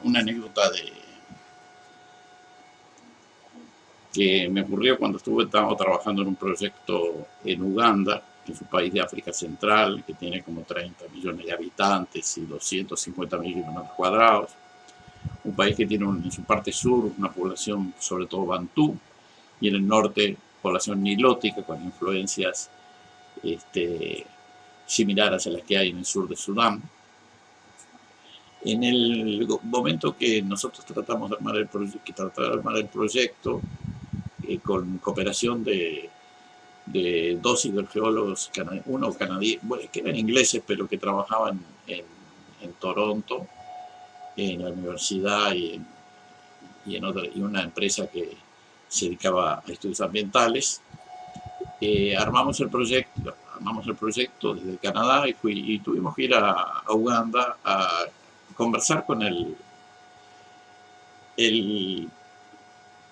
una anécdota que me ocurrió cuando estaba trabajando en un proyecto en Uganda, que es un país de África Central, que tiene como 30 millones de habitantes y 250.000 kilómetros cuadrados. Un país que tiene en su parte sur una población sobre todo bantú y en el norte población nilótica con influencias similares a las que hay en el sur de Sudán. En el momento que nosotros tratamos de armar el proyecto con cooperación de dos hidrogeólogos, uno canadiense, bueno, que eran ingleses, pero que trabajaban en Toronto, en la universidad y en una empresa que se dedicaba a estudios ambientales. Armamos el proyecto desde Canadá y tuvimos que ir a Uganda a conversar con el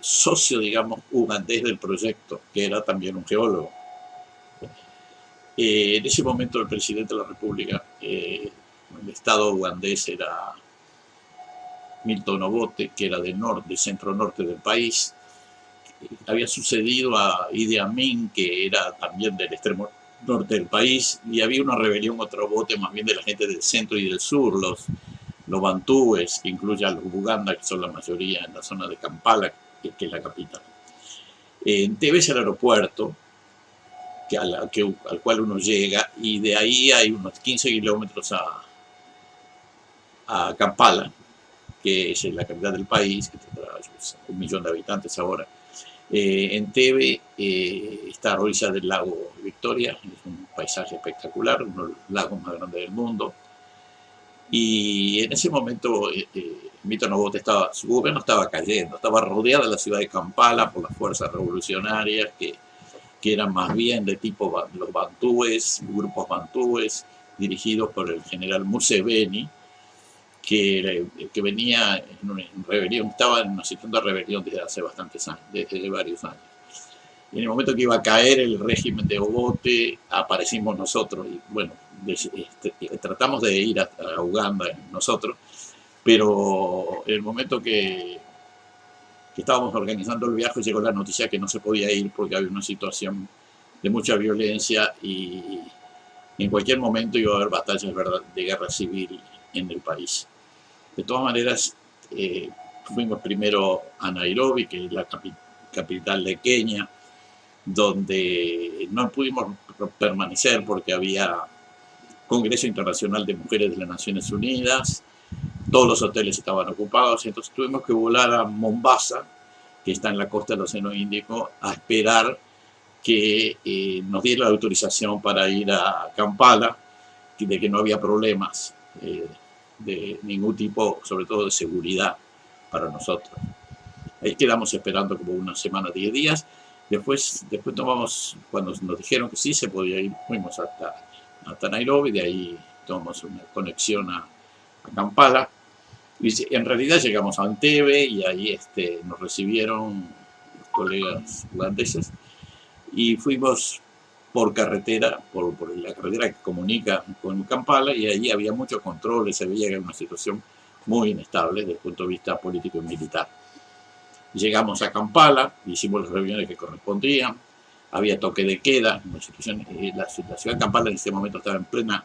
socio, digamos, ugandés del proyecto, que era también un geólogo. En ese momento el presidente de la República, el Estado ugandés era Milton Obote, que era del centro norte del país. Había sucedido a Idi Amin, que era también del extremo norte del país, y había una rebelión contra Obote más bien de la gente del centro y del sur, los bantúes, que incluye a los Buganda, que son la mayoría en la zona de Kampala, que es la capital. Entebbe es el aeropuerto al cual uno llega, y de ahí hay unos 15 kilómetros a Kampala, que es la capital del país, que tendrá 1 millón de habitantes ahora. Entebbe está a orilla del lago Victoria, es un paisaje espectacular, uno de los lagos más grandes del mundo. Y en ese momento Milton Obote su gobierno estaba cayendo, estaba rodeada la ciudad de Kampala por las fuerzas revolucionarias que eran más bien de tipo los bantúes, grupos bantúes, dirigidos por el general Museveni, que venía en rebelión, estaba en una situación de rebelión desde hace bastantes años, desde varios años. Y en el momento que iba a caer el régimen de Obote, aparecimos nosotros, y bueno, tratamos de ir a Uganda nosotros, pero en el momento que estábamos organizando el viaje llegó la noticia que no se podía ir porque había una situación de mucha violencia y en cualquier momento iba a haber batallas de guerra civil en el país. De todas maneras, fuimos primero a Nairobi, que es la capital de Kenia, donde no pudimos permanecer porque había Congreso Internacional de Mujeres de las Naciones Unidas, todos los hoteles estaban ocupados, entonces tuvimos que volar a Mombasa, que está en la costa del Océano Índico, a esperar que nos diera la autorización para ir a Kampala, de que no había problemas de ningún tipo, sobre todo de seguridad para nosotros. Ahí quedamos esperando como una semana, 10 días. Después tomamos, cuando nos dijeron que sí se podía ir, fuimos hasta Nairobi, de ahí tomamos una conexión a Kampala. Y en realidad llegamos a Entebbe y ahí nos recibieron los colegas ugandeses y fuimos por carretera, por la carretera que comunica con Kampala, y ahí había muchos controles, se veía que era una situación muy inestable desde el punto de vista político y militar. Llegamos a Kampala, hicimos las reuniones que correspondían, había toque de queda, la ciudad de Kampala en este momento estaba en plena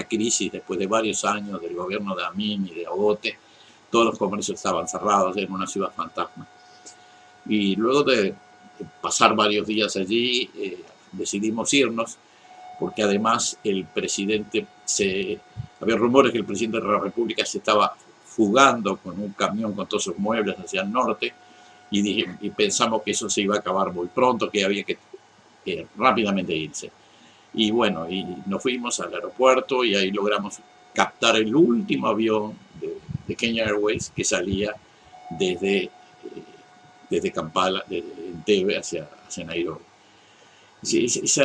crisis después de varios años del gobierno de Amin y de Obote, todos los comercios estaban cerrados, era una ciudad fantasma. Y luego de pasar varios días allí, decidimos irnos, porque además había rumores que el presidente de la República se estaba fugando con un camión con todos sus muebles hacia el norte, y pensamos que eso se iba a acabar muy pronto, que había que rápidamente irse. Y bueno, y nos fuimos al aeropuerto y ahí logramos captar el último avión de Kenya Airways que salía desde Kampala, de Entebbe hacia Nairobi. Esa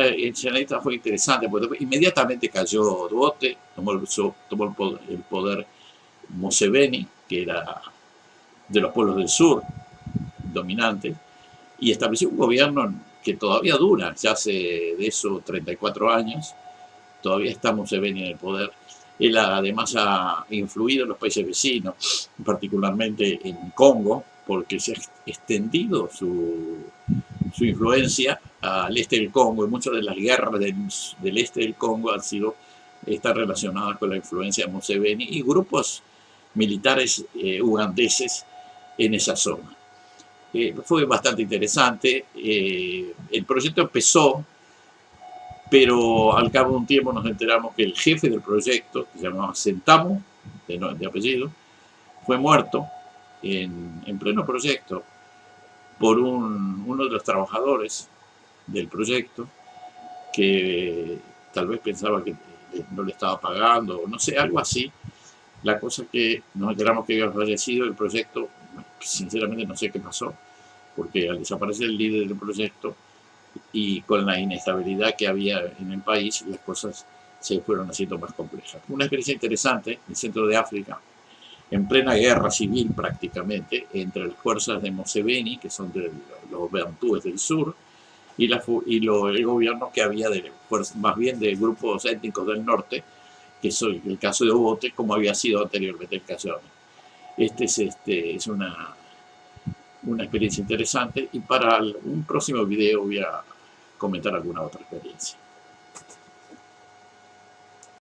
anécdota fue interesante, porque inmediatamente cayó Obote, tomó el poder Museveni, que era de los pueblos del sur, dominante, y estableció un gobierno que todavía dura, ya hace de eso 34 años, todavía está Museveni en el poder. Él además ha influido en los países vecinos, particularmente en Congo, porque se ha extendido su influencia al este del Congo, y muchas de las guerras del este del Congo están relacionadas con la influencia de Museveni y grupos militares ugandeses en esa zona. Fue bastante interesante. El proyecto empezó, pero al cabo de un tiempo nos enteramos que el jefe del proyecto, que se llamaba Sentamu, de apellido, fue muerto en pleno proyecto por uno de los trabajadores del proyecto que tal vez pensaba que no le estaba pagando, o no sé, algo así. La cosa es que nos enteramos que había fallecido el proyecto. Sinceramente no sé qué pasó, porque al desaparecer el líder del proyecto y con la inestabilidad que había en el país, las cosas se fueron haciendo más complejas. Una experiencia interesante en el centro de África, en plena guerra civil prácticamente, entre las fuerzas de Museveni, que son de los bantúes del sur, y el gobierno que había más bien de grupos étnicos del norte, que es el caso de Obote, como había sido anteriormente el caso de Obote. Es una experiencia interesante, y para un próximo video voy a comentar alguna otra experiencia.